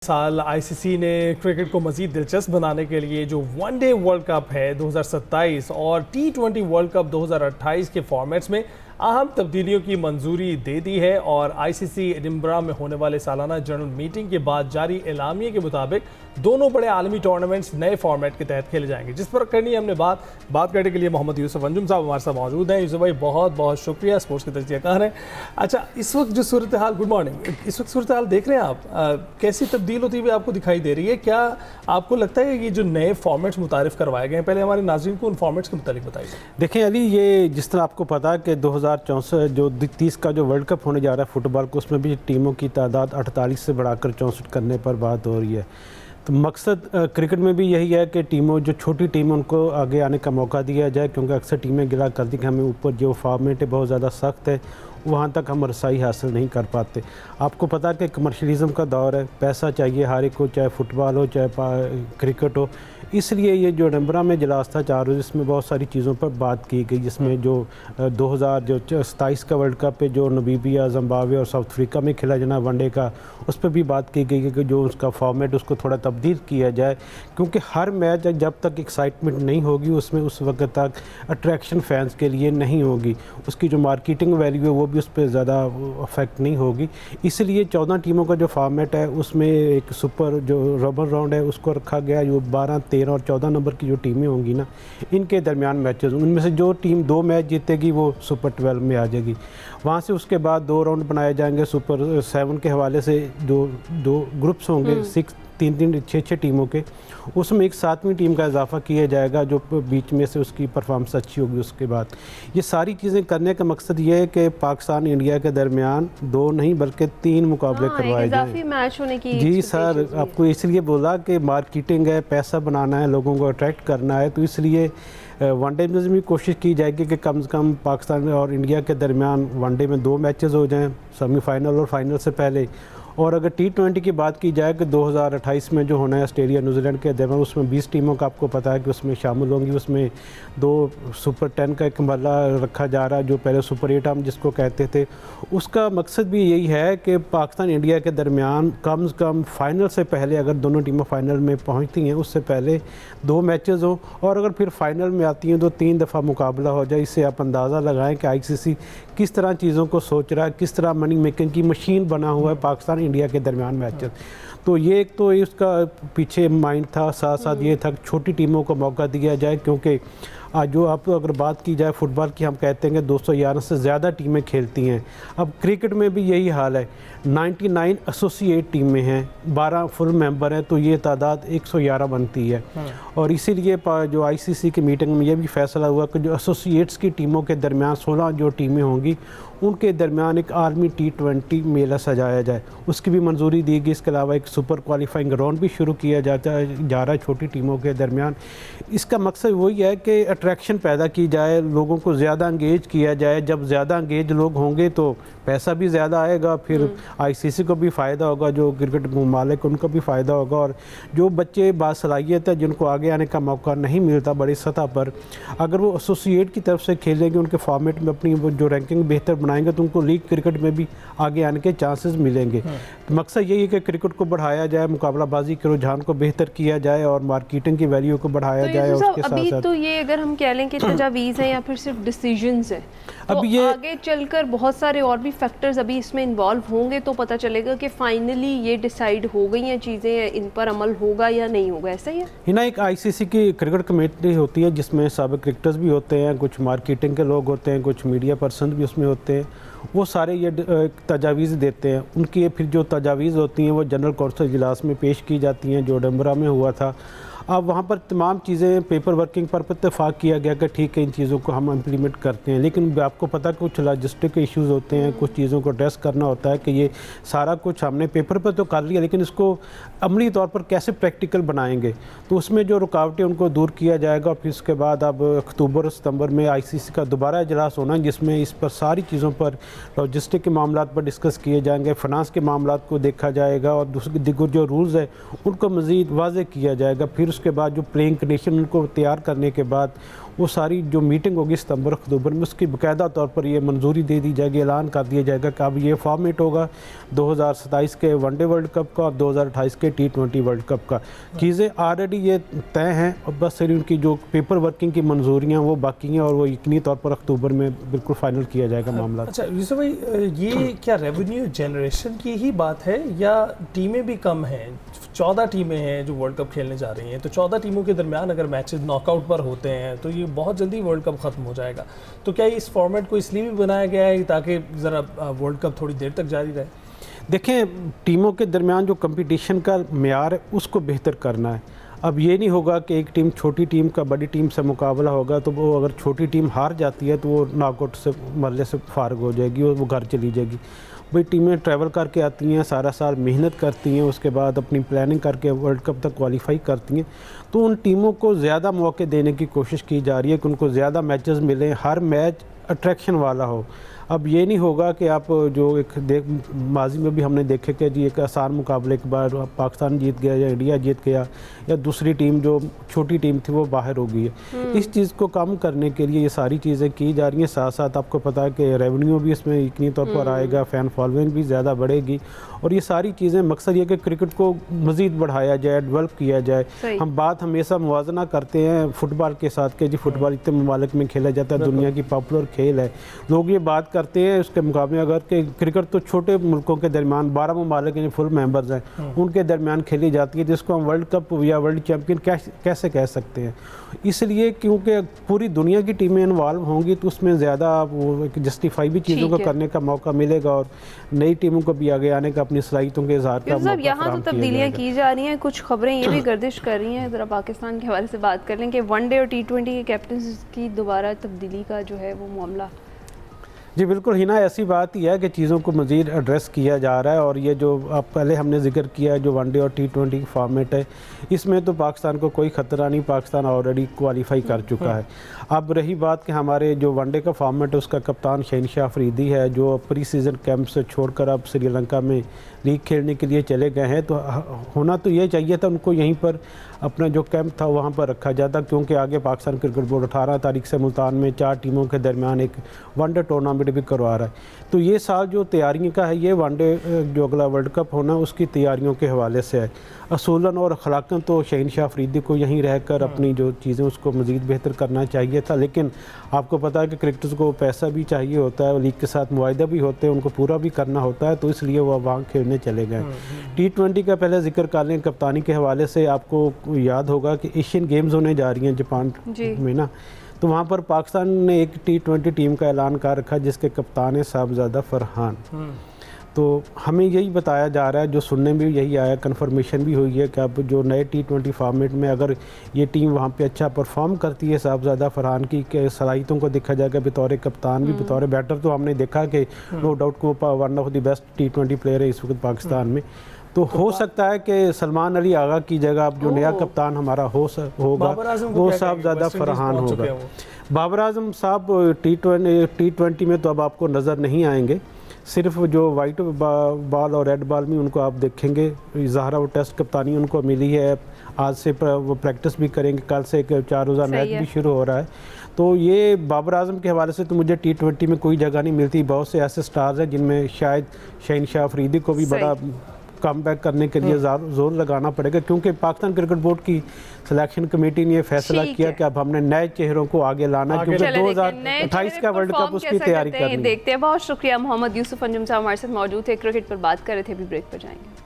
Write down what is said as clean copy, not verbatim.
साल आईसीसी ने क्रिकेट को मज़ीद दिलचस्प बनाने के लिए जो वनडे वर्ल्ड कप है 2027 और टी20 वर्ल्ड कप 2028 के फॉर्मेट्स में अहम तब्दीलियों की मंजूरी दे दी है। और आईसीसी एडिनबरा में होने वाले सालाना जनरल मीटिंग के बाद जारी एलामिये के मुताबिक दोनों बड़े आलमी टूर्नामेंट्स नए फॉर्मेट के तहत खेले जाएंगे, जिस पर करनी हमने बात करने के लिए मोहम्मद यूसुफ अंजुम साहब हमारे साथ मौजूद हैं। यूसुफ भाई बहुत बहुत शुक्रिया, स्पोर्ट्स के तजज़ियाकार हैं। अच्छा, इस वक्त जो सूरत हाल, गुड मॉर्निंग, इस वक्त सूरत हाल देख रहे हैं आप, कैसी तब्दील होती हुई आपको दिखाई दे रही है? क्या आपको लगता है कि ये जो नए फॉर्मेट्स मुतारिफ करवाए गए हैं, पहले हमारे नाज़रीन को उन फॉर्मेट्स के मुतालिक बताइए। देखें अली, ये जिस तरह आपको पता है कि 2064 जो 30 का जो वर्ल्ड कप होने जा रहा है फुटबॉल को, उसमें भी टीमों की तादाद 48 से बढ़ाकर 64 करने पर बात हो रही है। तो मकसद क्रिकेट में भी यही है कि टीमों जो छोटी टीम उनको आगे आने का मौका दिया जाए, क्योंकि अक्सर टीमें गिला करती कि हमें ऊपर जो फॉर्मेट है बहुत ज़्यादा सख्त है, वहाँ तक हम रसाई हासिल नहीं कर पाते। आपको पता है कि कमर्शलिज़म का दौर है, पैसा चाहिए हर एक को, चाहे फुटबॉल हो चाहे क्रिकेट हो। इसलिए ये जो एडिनबरा में इजलास था 4 रोज़, इसमें बहुत सारी चीज़ों पर बात की गई, जिसमें जो 2027 का वर्ल्ड कप है जो नमीबिया, जिम्बाब्वे और साउथ अफ्रीका में खेला जाना वनडे का, उस पर भी बात की गई कि जो उसका फॉर्मेट उसको थोड़ा तब्दील किया जाए, क्योंकि हर मैच जब तक एक्साइटमेंट नहीं होगी उसमें उस वक्त तक अट्रैक्शन फैंस के लिए नहीं होगी, उसकी जो मार्केटिंग वैल्यू है वो भी उस पर ज़्यादा अफेक्ट नहीं होगी। इसलिए 14 टीमों का जो फॉर्मेट है उसमें एक सुपर जो रबर राउंड है उसको रखा गया, जो 12, 13 और 14 नंबर की जो टीमें होंगी ना, इनके दरमियान मैचेस, उनमें से जो टीम 2 मैच जीतेगी वो सुपर 12 में आ जाएगी। वहाँ से उसके बाद 2 राउंड बनाए जाएंगे सुपर 7 के हवाले से, दो ग्रुप्स होंगे 6 टीमों के, उसमें एक 7वीं टीम का इजाफा किया जाएगा जो बीच में से उसकी परफॉर्मेंस अच्छी होगी। उसके बाद ये सारी चीज़ें करने का मकसद ये है कि पाकिस्तान इंडिया के दरमियान 2 नहीं बल्कि 3 मुकाबले करवाए जाएं। मैच होने की जी सर, आपको इसलिए बोला कि मार्केटिंग है, पैसा बनाना है, लोगों को अट्रैक्ट करना है, तो इसलिए वनडे में भी कोशिश की जाएगी कि कम से कम पाकिस्तान और इंडिया के दरमियान वनडे में 2 मैचेस हो जाएं, सेमीफाइनल और फाइनल से पहले। और अगर टी20 की बात की जाए कि 2028 में जो होना है ऑस्ट्रेलिया न्यूजीलैंड के दरमियान, उसमें 20 टीमों का आपको पता है कि उसमें शामिल होंगी। उसमें 2 सुपर 10 का एक मरला रखा जा रहा है, जो पहले सुपर 8 हम जिसको कहते थे। उसका मकसद भी यही है कि पाकिस्तान इंडिया के दरमियान कम से कम फाइनल से पहले, अगर दोनों टीमें फाइनल में पहुँचती हैं उससे पहले 2 मैचेज़ हों, और अगर फिर फाइनल में आती हैं तो 3 दफ़ा मुकाबला हो जाए। इससे आप अंदाज़ा लगाएं कि आईसीसी किस तरह चीज़ों को सोच रहा है, किस तरह मनी मेकिंग की मशीन बना हुआ है पाकिस्तान इंडिया के दरमियान मैचेस। तो ये एक तो उसका पीछे माइंड था, साथ साथ ये था छोटी टीमों को मौका दिया जाए, क्योंकि आज जो आप अगर बात की जाए फुटबॉल की, हम कहते हैं कि 211 से ज़्यादा टीमें खेलती हैं। अब क्रिकेट में भी यही हाल है, 99 एसोसिएट टीमें हैं, 12 फुल मेंबर हैं, तो ये तादाद 111 बनती है। और इसीलिए जो आईसीसी की मीटिंग में यह भी फैसला हुआ कि जो एसोसिएट्स की टीमों के दरमियान 16 जो टीमें होंगी उनके दरमियान एक आर्मी टी20 मेला सजाया जाए, उसकी भी मंजूरी दी गई। इसके अलावा एक सुपर क्वालिफाइंग राउंड भी शुरू किया जा रहा है छोटी टीमों के दरमियान। इसका मकसद वही है कि अट्रैक्शन पैदा की जाए, लोगों को ज़्यादा इंगेज किया जाए। जब ज़्यादा इंगेज लोग होंगे तो पैसा भी ज़्यादा आएगा, फिर आईसीसी को भी फ़ायदा होगा, जो क्रिकेट मालिक उनको भी फ़ायदा होगा। और जो बच्चे बासलाहियत है, जिनको आगे आने का मौका नहीं मिलता बड़ी सतह पर, अगर वो एसोसिएट की तरफ से खेलेंगे, उनके फॉर्मेट में अपनी जो रैंकिंग बेहतर बनाएंगे, तो उनको लीग क्रिकेट में भी आगे आने के चांसेस मिलेंगे। तो मकसद यही है कि क्रिकेट को बढ़ाया जाए, मुकाबलाबाजी के रुझान को बेहतर किया जाए और मार्केटिंग की वैल्यू को बढ़ाया जाए। उसके साथ साथ तो ये अगर हम कह लें कि तजावीज़ हैं या फिर सिर्फ डिसीजंस हैं, तो अब ये आगे चलकर बहुत सारे और भी फैक्टर्स अभी इसमें इन्वॉल्व होंगे, तो पता चलेगा कि फाइनली ये डिसाइड हो गई हैं चीज़ें, इन पर अमल होगा या नहीं होगा। ऐसा ही है ना, एक आईसीसी की क्रिकेट कमेटी होती है जिसमें साबिक क्रिकेटर्स भी होते हैं, कुछ मार्केटिंग के लोग होते हैं, कुछ मीडिया पर्सन भी उसमें होते हैं। वो सारे ये तजावीज़ देते हैं, उनकी फिर जो तजावीज़ होती हैं वो जनरल कौंसिल इजलास में पेश की जाती हैं, जो एडिनबरा में हुआ था। अब वहाँ पर तमाम चीज़ें पेपर वर्किंग पर इत्तेफाक किया गया कि ठीक है इन चीज़ों को हम इम्प्लीमेंट करते हैं, लेकिन आपको पता है कुछ लॉजिस्टिक इश्यूज़ होते हैं, कुछ चीज़ों को एड्रेस करना होता है कि ये सारा कुछ हमने पेपर पर तो कर लिया, लेकिन इसको अमली तौर पर कैसे प्रैक्टिकल बनाएंगे, तो उसमें जो रुकावटें उनको दूर किया जाएगा। फिर उसके बाद अब अक्टूबर सितंबर में आईसीसी का दोबारा इजलास होना है, जिसमें इस पर सारी चीज़ों पर, लॉजिस्टिक के मामला पर डिस्कस किए जाएंगे, फाइनेंस के मामला को देखा जाएगा और दूसरे दिगर जो रूल्स है उनको मज़ीद वाज़ेह किया जाएगा। फिर उसके बाद जो प्लेइंग कंडीशन उनको तैयार करने के बाद वो सारी जो मीटिंग होगी सितंबर अक्टूबर में, उसकी बाकायदा तौर पर ये मंजूरी दे दी जाएगी, ऐलान कर दिया जाएगा कि अब ये फॉर्मेट होगा 2027 के वनडे वर्ल्ड कप का और 2028 के T20 वर्ल्ड कप का। चीज़ें ऑलरेडी ये तय हैं और बस सिर्फ उनकी जो पेपर वर्किंग की मंजूरियाँ वो बाकी हैं और वो यकीनी तौर पर अक्टूबर में बिल्कुल फाइनल किया जाएगा मामला। अच्छा यूसुफ भाई, ये क्या रेवेन्यू जनरेशन की ही बात है या टीमें भी कम हैं? 14 टीमें हैं जो वर्ल्ड कप खेलने जा रही हैं, तो 14 टीमों के दरमियान अगर मैचेस नॉकआउट पर होते हैं तो ये बहुत जल्दी वर्ल्ड कप ख़त्म हो जाएगा। तो क्या इस फॉर्मेट को इसलिए भी बनाया गया है ताकि ज़रा वर्ल्ड कप थोड़ी देर तक जारी रहे? देखें, टीमों के दरमियान जो कंपटीशन का मेयार है उसको बेहतर करना है। अब ये नहीं होगा कि एक टीम छोटी टीम का बड़ी टीम से मुकाबला होगा तो वो अगर छोटी टीम हार जाती है तो वो नॉकआउट से मरने से फारग हो जाएगी और वो घर चली जाएगी। भाई टीमें ट्रैवल करके आती हैं, सारा साल मेहनत करती हैं, उसके बाद अपनी प्लानिंग करके वर्ल्ड कप तक क्वालिफाई करती हैं, तो उन टीमों को ज़्यादा मौके देने की कोशिश की जा रही है कि उनको ज़्यादा मैचेस मिलें, हर मैच अट्रैक्शन वाला हो। अब ये नहीं होगा कि आप जो एक माजी में भी हमने देखे कि जी एक आसान मुकाबले के बाद पाकिस्तान जीत गया या इंडिया जीत गया या दूसरी टीम जो छोटी टीम थी वो बाहर हो गई है। इस चीज़ को कम करने के लिए ये सारी चीज़ें की जा रही हैं। साथ साथ आपको पता है कि रेवेन्यू भी इसमें यकीनी तौर पर आएगा, फ़ैन फॉलोइंग भी ज़्यादा बढ़ेगी और ये सारी चीज़ें मकसद ये कि क्रिकेट को मज़ीद बढ़ाया जाए, डेवलप किया जाए। हम बात हमेशा मुवाजना करते हैं फुटबॉल के साथ कि जी फुटबॉल इतने ममालिक में खेला जाता है, दुनिया की पॉपुलर खेल है, लोग ये बात करते हैं। उसके मुकाबले अगर कि क्रिकेट तो छोटे मुल्कों के दरमियान 12 ममालिक हैं जो फुल मेंबर्स हैं उनके दरमियान खेली जाती है, जिसको हम वर्ल्ड कप या वर्ल्ड चैम्पियन कैसे कह सकते हैं। इसलिए क्योंकि पूरी दुनिया की टीमें इन्वॉल्व होंगी तो उसमें ज़्यादा वो जस्टिफाई भी चीज़ों को करने का मौका मिलेगा और नई टीमों को भी आगे आने का अपनी सलाहियतों के इज़हार का मौका यहाँ तो तब्दीलियाँ की जा रही हैं, कुछ खबरें ये भी गर्दिश कर रही हैं, ज़रा पाकिस्तान के हवाले से बात कर लें कि वनडे और T20 के कैप्टन की दोबारा तब्दीली का जो है वो मामला। जी बिल्कुल हिना, ऐसी बात ही है कि चीज़ों को मज़ीद एड्रेस किया जा रहा है और ये जो अब पहले हमने जिक्र किया है जो वनडे और T20 फॉर्मेट है इसमें तो पाकिस्तान को कोई ख़तरा नहीं, पाकिस्तान ऑलरेडी क्वालिफाई कर चुका है। अब रही बात कि हमारे जो वनडे का फॉर्मेट है उसका कप्तान शहनशाह अफरीदी है जो प्री सीज़न कैंप से छोड़कर अब श्रीलंका में लीग खेलने के लिए चले गए हैं। तो होना तो ये चाहिए था उनको यहीं पर अपना जो कैंप था वहाँ पर रखा जाता, क्योंकि आगे पाकिस्तान क्रिकेट बोर्ड 18 तारीख से मुल्तान में 4 टीमों के दरमियान एक वनडे टूर्नामेंट भी करवा रहा है। तो ये साल जो तैयारियों का है ये वनडे जो अगला वर्ल्ड कप होना उसकी तैयारियों के हवाले से है। असूलन और अखलाकन तो शहनशाह अफरीदी को यहीं रहकर अपनी जो चीज़ें उसको मज़ीद बेहतर करना चाहिए था, लेकिन आपको पता है कि क्रिकेटर्स को पैसा भी चाहिए होता है, लीग के साथ मुआहदा भी होते हैं, उनको पूरा भी करना होता है, तो इसलिए वो वहाँ खेलने चले गए। T20 का पहले जिक्र कर लें कप्तानी के हवाले से, आपको याद होगा कि एशियन गेम्स होने जा रही हैं जापान में ना, तो वहाँ पर पाकिस्तान ने एक T20 टीम का ऐलान कर रखा जिसके कप्तान है साहबजादा फरहान। तो हमें यही बताया जा रहा है, जो सुनने में भी यही आया, कन्फर्मेशन भी हुई है कि अब जो नए T20 फॉर्मेट में अगर ये टीम वहाँ पे अच्छा परफॉर्म करती है साहबजादा फरहान की सलाहियतों को देखा जाएगा बतौर कप्तान भी बतौर बैटर, तो हमने देखा कि नो डाउट को one of the best T20 player है इस वक्त पाकिस्तान में। तो हो सकता है कि सलमान अली आगा की जगह अब जो नया कप्तान हमारा होगा वो साहबजादा फरहान होगा। बाबर आजम साहब T20 में तो अब आपको नज़र नहीं आएंगे, सिर्फ जो वाइट बॉल और रेड बॉल में उनको आप देखेंगे। ज़ाहरा वो टेस्ट कप्तानी उनको मिली है, आज से वो प्रैक्टिस भी करेंगे, कल से 4 रोज़ा मैच भी शुरू हो रहा है। तो ये बाबर आजम के हवाले से तो मुझे T20 में कोई जगह नहीं मिलती। बहुत से ऐसे स्टार्स हैं जिनमें शायद शहनशाह अफरीदी को भी बड़ा कम बैक करने के लिए जोर लगाना पड़ेगा, क्योंकि पाकिस्तान क्रिकेट बोर्ड की सिलेक्शन कमेटी ने यह फैसला किया कि अब हमने नए चेहरों को आगे लाना, क्योंकि 2028 का वर्ल्ड कप उसकी तैयारी करनी है। देखते हैं। बहुत शुक्रिया। मोहम्मद यूसुफ अंजुम साहब हमारे साथ मौजूद थे, क्रिकेट पर बात कर रहे थे। अभी ब्रेक पर जाएंगे।